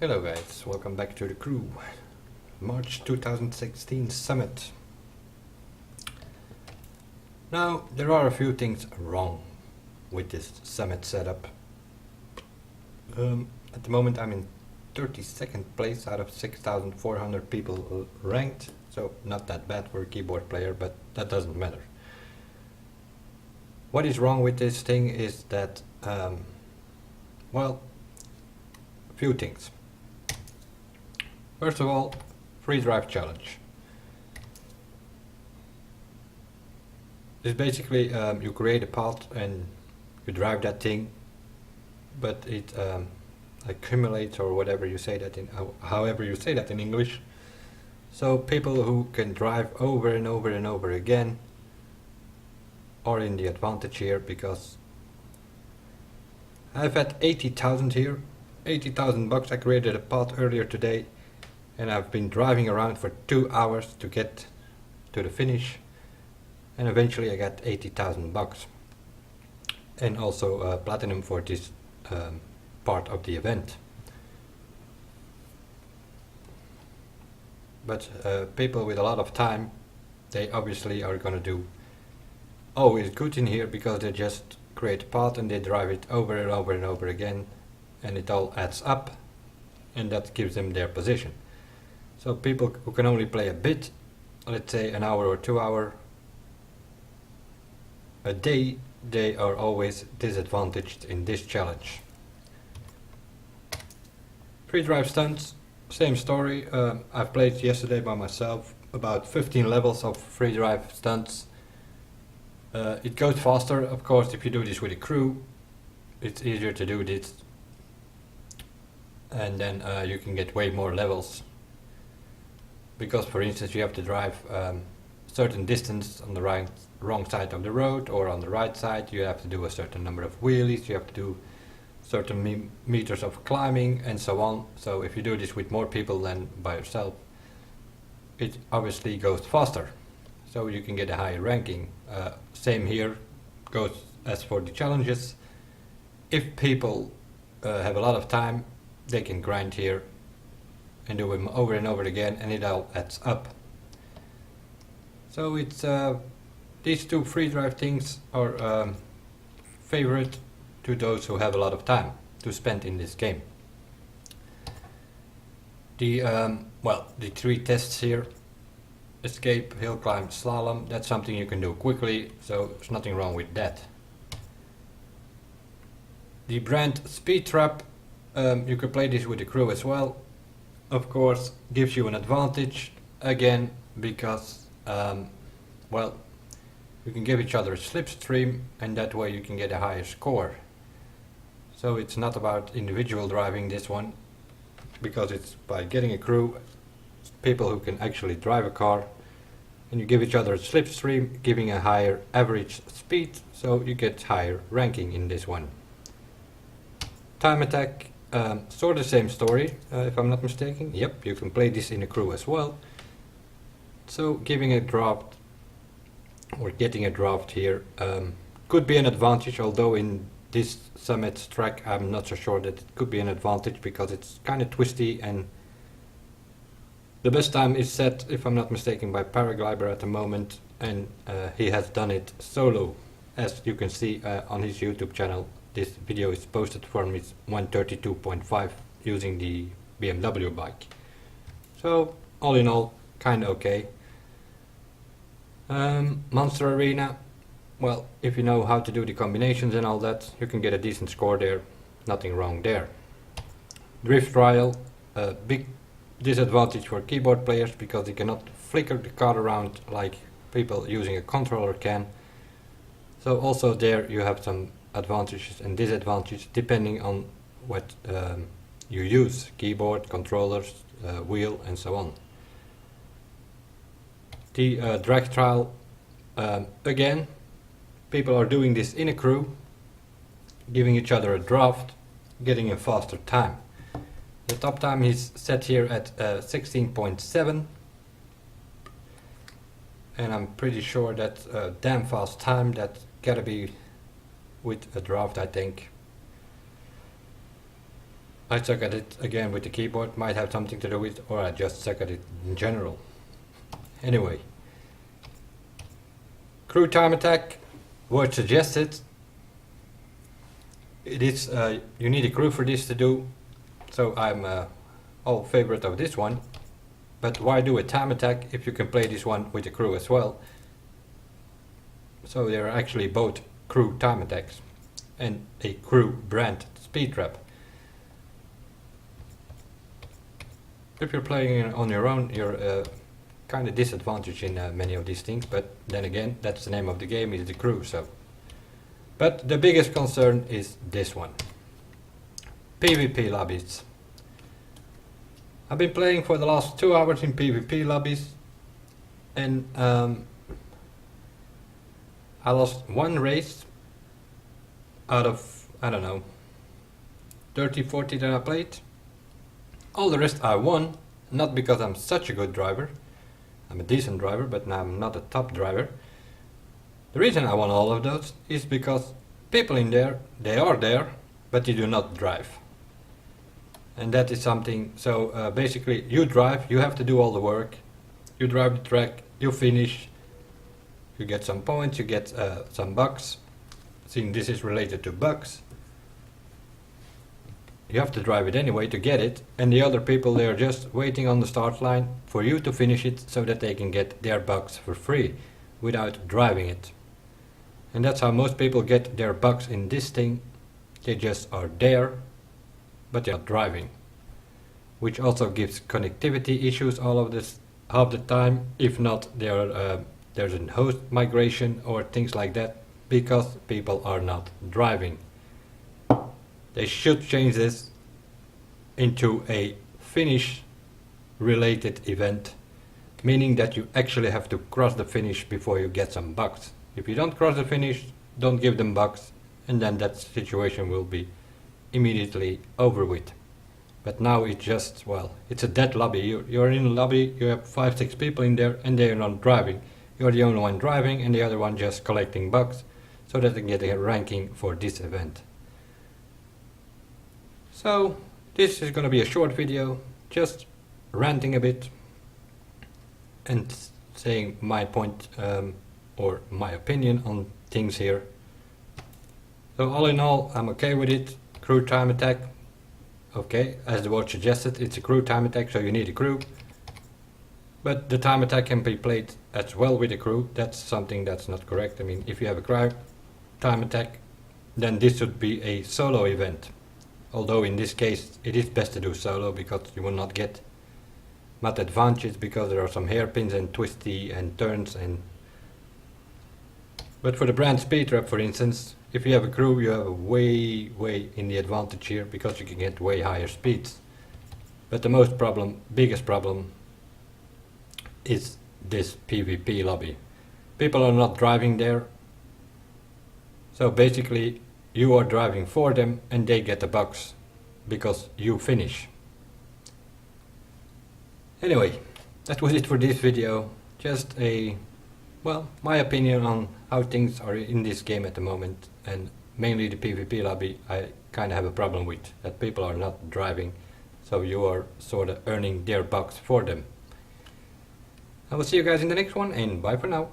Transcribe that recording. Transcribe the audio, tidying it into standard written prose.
Hello guys, welcome back to the crew. March 2016 summit. Now, there are a few things wrong with this summit setup. At the moment I'm in 32nd place out of 6,400 people ranked, so not that bad for a keyboard player, but that doesn't matter. What is wrong with this thing is that, well, a few things. First of all, free drive challenge. It's basically you create a path and you drive that thing, but it accumulates, or whatever you say that in, however you say that in English. So people who can drive over and over and over again are in the advantage here, because I've had 80,000 here, 80,000 bucks. I created a path earlier today, and I've been driving around for 2 hours to get to the finish, and eventually I got 80,000 bucks, and also platinum for this part of the event. But people with a lot of time, they obviously are gonna do always good in here, because they just create a path and they drive it over and over and over again, and it all adds up, and that gives them their position. So people who can only play a bit, let's say an hour or 2 hours a day, they are always disadvantaged in this challenge. Free drive stunts, same story. I've played yesterday by myself about 15 levels of free drive stunts. It goes faster, of course, if you do this with a crew. It's easier to do this, and then you can get way more levels. Because, for instance, you have to drive a certain distance on the wrong side of the road, or on the right side. You have to do a certain number of wheelies, you have to do certain meters of climbing, and so on. So if you do this with more people than by yourself, it obviously goes faster, so you can get a higher ranking. Same here goes as for the challenges. If people have a lot of time, they can grind here and do them over and over again, and it all adds up. So it's these two free drive things are favorite to those who have a lot of time to spend in this game. The the three tests here: escape, hill climb, slalom. That's something you can do quickly, so there's nothing wrong with that. The brand speed trap, you can play this with the crew as well. Of course, gives you an advantage again, because well, you can give each other a slipstream, and that way you can get a higher score. So it's not about individual driving, this one, because it's by getting a crew, people who can actually drive a car, and you give each other a slipstream, giving a higher average speed, so you get higher ranking in this one. Time attack, sort of the same story, if I'm not mistaken. Yep, you can play this in a crew as well. So giving a draft, or getting a draft here, could be an advantage, although in this summit track I'm not so sure that it could be an advantage, because it's kind of twisty, and the best time is set, if I'm not mistaken, by Paraglider at the moment, and he has done it solo. As you can see on his YouTube channel, this video is posted from his 132.5 using the BMW bike. So all in all, kinda okay. Monster Arena, well, if you know how to do the combinations and all that, you can get a decent score there, nothing wrong there. Drift Trial, a big disadvantage for keyboard players, because they cannot flicker the car around like people using a controller can. So also there you have some advantages and disadvantages depending on what you use: keyboard, controllers, wheel, and so on. The drag trial, again, people are doing this in a crew, giving each other a draft, getting a faster time. The top time is set here at 16.7, and I'm pretty sure that's a damn fast time. That gotta be with a draft, I think. I suck at it again with the keyboard, might have something to do with it, or I just suck at it in general. Anyway. Crew time attack, word suggested. It is, you need a crew for this to do, so I'm all favorite of this one. But why do a time attack if you can play this one with a crew as well? So there are actually both crew time attacks and a crew brand speed trap. If you're playing on your own, you're kind of disadvantaged in many of these things, but then again, that's the name of the game, is the crew, so. But the biggest concern is this one. PvP lobbies. I've been playing for the last 2 hours in PvP lobbies, and I lost one race out of, I don't know, 30, 40 that I played. All the rest I won, not because I'm such a good driver. I'm a decent driver, but I'm not a top driver. The reason I won all of those is because people in there, they are there, but they do not drive. And that is something, so basically you drive, you have to do all the work. You drive the track, you finish, you get some points, you get some bucks. Seeing this is related to bucks. You have to drive it anyway to get it, and the other people, they are just waiting on the start line for you to finish it so that they can get their bucks for free without driving it. And that's how most people get their bucks in this thing. They just are there, but they're not driving. Which also gives connectivity issues all of this half the time. If not, there's a host migration or things like that, because people are not driving. They should change this into a finish related event, meaning that you actually have to cross the finish before you get some bucks. If you don't cross the finish, don't give them bucks, and then that situation will be immediately over with. But now it's just, well, it's a dead lobby. You're in a lobby, you have 5-6 people in there, and they're not driving. You're the only one driving, and the other one just collecting bucks so that they can get a ranking for this event. So this is going to be a short video, just ranting a bit and saying my point or my opinion on things here. So all in all, I'm okay with it. Crew time attack. Okay, as the word suggested, it's a crew time attack, so you need a crew. But the time attack can be played as well with a crew. That's something that's not correct. I mean, if you have a crowd time attack, then this should be a solo event. Although in this case it is best to do solo, because you will not get much advantage, because there are some hairpins and twisty and turns and... But for the brand speed trap, for instance, if you have a crew, you have a way in the advantage here, because you can get way higher speeds. But the biggest problem is this PvP lobby. People are not driving there, so basically you are driving for them and they get the bucks because you finish. Anyway, that was it for this video. Just my opinion on how things are in this game at the moment, and mainly the PvP lobby I kind of have a problem with, that people are not driving, so you are sort of earning their bucks for them. I will see you guys in the next one, and bye for now.